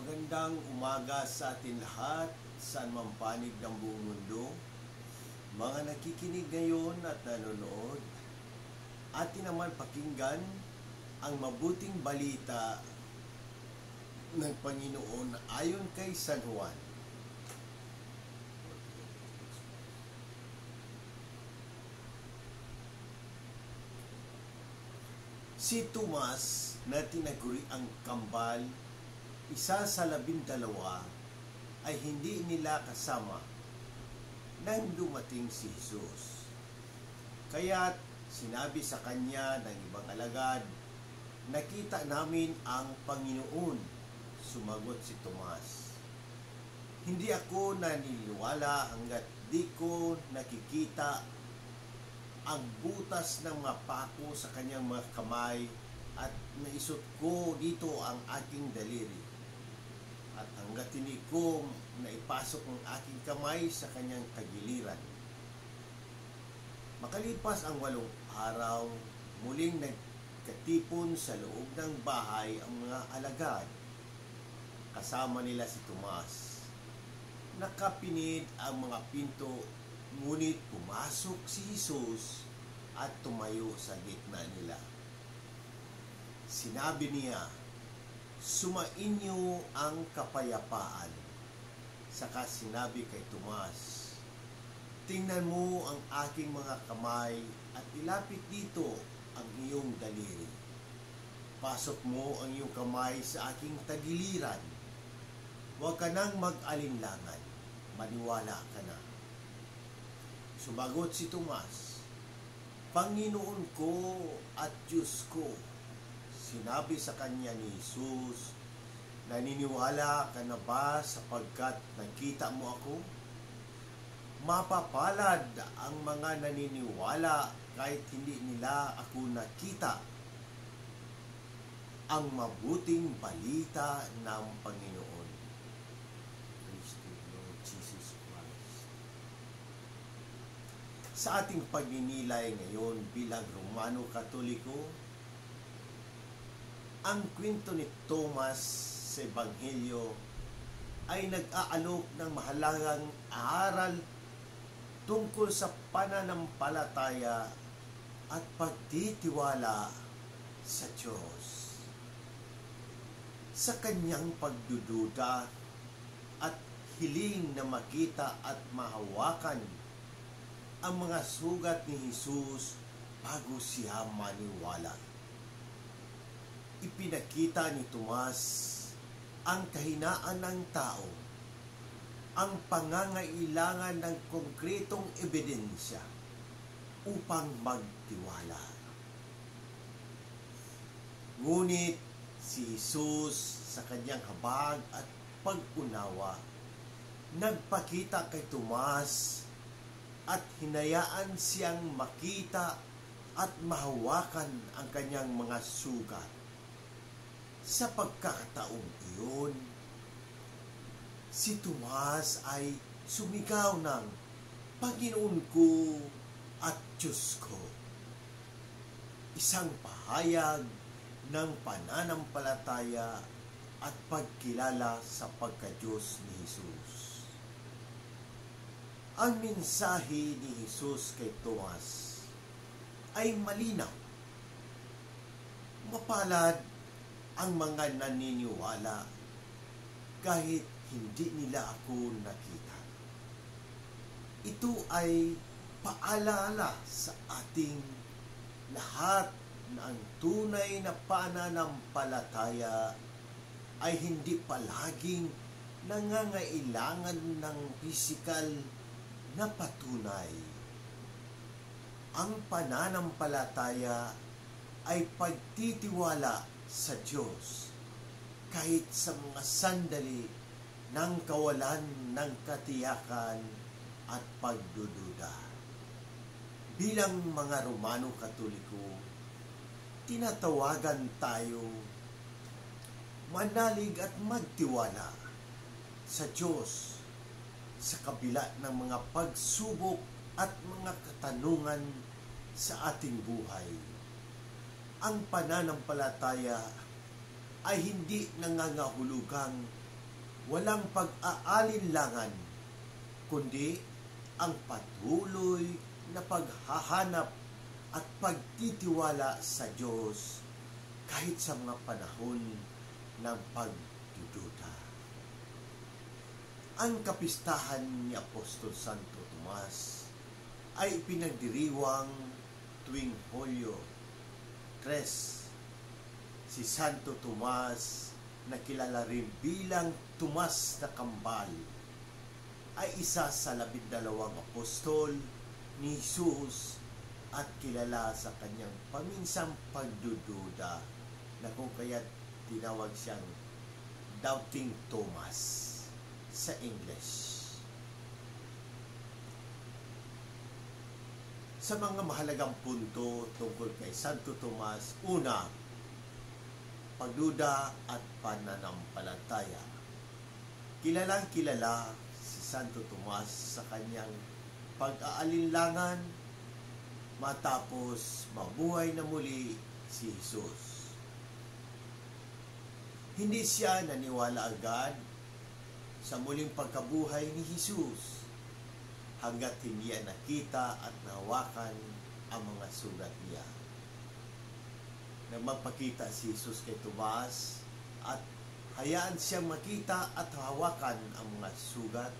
Magandang umaga sa atin lahat, saan man panig ng buong mundo. Mga nakikinig ngayon at nanonood, atin naman pakinggan ang mabuting balita ng Panginoon ayon kay San Juan. Si Tomas na tinaguri ang kambal, isa sa 12, ay hindi nila kasama nang dumating si Jesus. Kaya't sinabi sa kanya ng ibang alagad, "Nakita namin ang Panginoon." Sumagot si Tomas, "Hindi ako naniniwala hanggat di ko nakikita ang butas ng mga pako sa kanyang mga kamay at naisot ko dito ang aking daliri. At hanggat hindi ko naipasok ang aking kamay sa kanyang tagiliran." Makalipas ang 8 araw, muling nagkatipon sa loob ng bahay ang mga alagad. Kasama nila si Tomas. Nakapinid ang mga pinto, ngunit pumasok si Jesus at tumayo sa gitna nila. Sinabi niya, "Sumainyo ang kapayapaan." Saka sinabi kay Tomas, "Tingnan mo ang aking mga kamay at ilapit dito ang iyong daliri. Pasok mo ang iyong kamay sa aking tagiliran. Huwag ka nang mag-alinlangan, maniwala ka na." Sumagot si Tomas, "Panginoon ko at Diyos ko." Sinabi sa kanya ni Jesus, "Naniniwala ka na ba sapagkat nakita mo ako? Mapapalad ang mga naniniwala kahit hindi nila ako nakita." Ang mabuting balita ng Panginoon. Praise the Lord Jesus Christ. Sa ating pagninilay ngayon bilang Romano Katoliko, ang kwento ni Tomas sa Ebanghelyo ay nag-aalok ng mahalagang aral tungkol sa pananampalataya at pagtitiwala sa Diyos. Sa kanyang pagdududa at hiling na makita at mahawakan ang mga sugat ni Jesus bago siya maniwala. Ipinakita ni Tomas ang kahinaan ng tao, ang pangangailangan ng konkretong ebidensya upang magtiwala. Ngunit si Jesus sa kanyang habag at pag-unawa, nagpakita kay Tomas at hinayaan siyang makita at mahawakan ang kanyang mga sugat. Sa pagkakataong iyon, si Tomas ay sumigaw ng, "Panginoon ko at Diyos ko." Isang pahayag ng pananampalataya at pagkilala sa pagka-Diyos ni Jesus. Ang mensahe ni Jesus kay Tomas ay malinaw. Mapalad ang mga naniniwala kahit hindi nila ako nakita. Ito ay paalala sa ating lahat na ang tunay na pananampalataya ay hindi palaging nangangailangan ng pisikal na patunay. Ang pananampalataya ay pagtitiwala sa Diyos kahit sa mga sandali ng kawalan ng katiyakan at pagdududa. Bilang mga Romano Katoliko, tinatawagan tayo manalig at magtiwala sa Diyos sa kabila ng mga pagsubok at mga katanungan sa ating buhay. Ang pananampalataya ay hindi nangangahulugang walang pag-aalinlangan, kundi ang patuloy na paghahanap at pagtitiwala sa Diyos kahit sa mga panahon ng pagdududa. Ang kapistahan ni Apostol Santo Tomas ay pinagdiriwang tuwing Hulyo 3. Si Santo Tomas, na kilala rin bilang Tomas na Kambal, ay isa sa 12 apostol ni Jesus at kilala sa kanyang paminsang pagdududa na kung kaya't tinawag siyang Doubting Thomas sa English. Sa mga mahalagang punto tungkol kay Santo Tomas, una, pagduda at pananampalataya. Kilalang kilala si Santo Tomas sa kanyang pag-aalinlangan matapos mabuhay na muli si Jesus. Hindi siya naniwala agad sa muling pagkabuhay ni Jesus hanggat hindi niya nakita at nahawakan ang mga sugat niya. Nang magpakita si Jesus kay Tomas at hayaan siyang makita at hawakan ang mga sugat,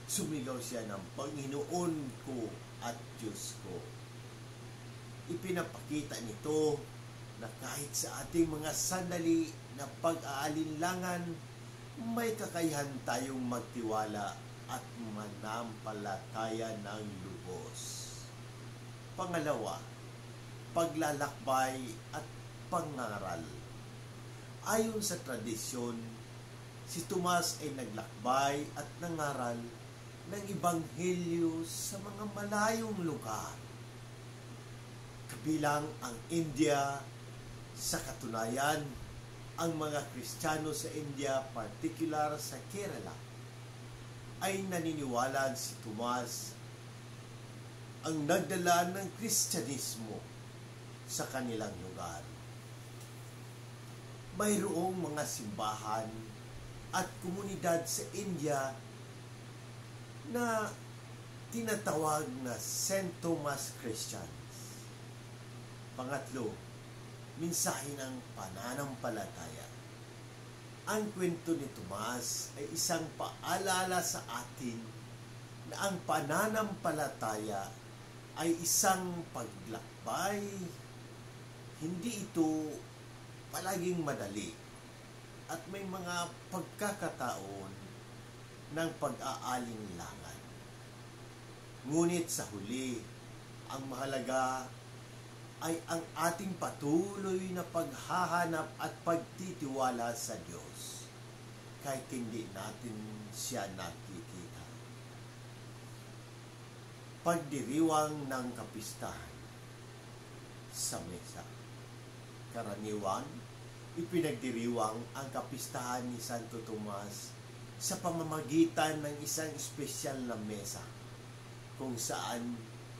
sumigaw siya ng Panginoon ko at Diyos ko. Ipinapakita nito na kahit sa ating mga sandali na pag-aalinlangan, may kakayahan tayong magtiwala at manampalataya ng lubos. Pangalawa, paglalakbay at pangaral. Ayon sa tradisyon, si Tomas ay naglakbay at nangaral ng Ebanghelyo sa mga malayong lugar, kabilang ang India. Sa katunayan, ang mga Kristiyano sa India, particular sa Kerala, ay naniniwala si Tomas ang nagdala ng Kristyanismo sa kanilang lugar. Mayroong mga simbahan at komunidad sa India na tinatawag na St. Thomas Christians. Pangatlo, mensahe ng pananampalataya. Ang kwento ni Tomas ay isang paalala sa atin na ang pananampalataya ay isang paglakbay. Hindi ito palaging madali at may mga pagkakataon ng pag-aalinlangan. Ngunit sa huli, ang mahalaga ay ang ating patuloy na paghahanap at pagtitiwala sa Diyos kahit hindi natin siya nakikita. Pagdiriwang ng kapistahan sa mesa. Karaniwan, ipinagdiriwang ang kapistahan ni Santo Tomas sa pamamagitan ng isang espesyal na mesa kung saan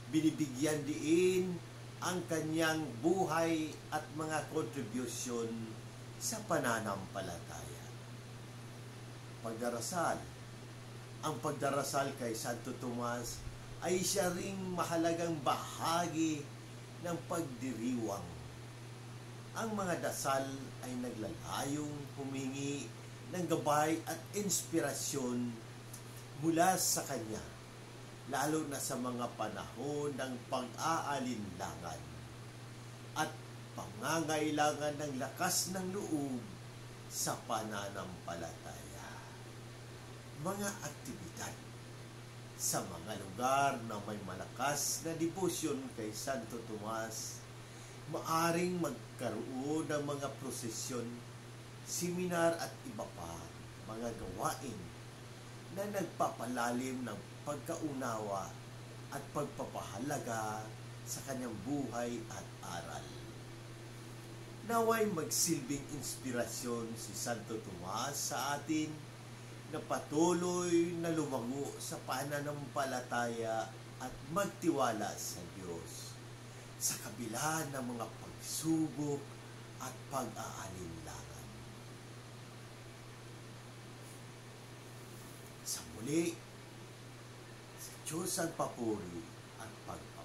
binibigyan diin ang kanyang buhay at mga kontribusyon sa pananampalataya. Pagdarasal. Ang pagdarasal kay Santo Tomas ay siya ring mahalagang bahagi ng pagdiriwang. Ang mga dasal ay naglalayong humingi ng gabay at inspirasyon mula sa kanya, lalo na sa mga panahon ng pag-aalinlangan at pangangailangan ng lakas ng loob sa pananampalataya. Mga aktibidad sa mga lugar na may malakas na debosyon kay Santo Tomas, maaring magkaroon ng mga prosesyon, seminar at iba pa mga gawain na nagpapalalim ng pagkaunawa at pagpapahalaga sa kanyang buhay at aral. Naway magsilbing inspirasyon si Santo Tomas sa atin na patuloy na lumango sa pananampalataya at magtiwala sa Diyos sa kabila ng mga pagsubok at pag-aalinlangan. Sa muli, sa Diyos ang papuri at pagpapalain.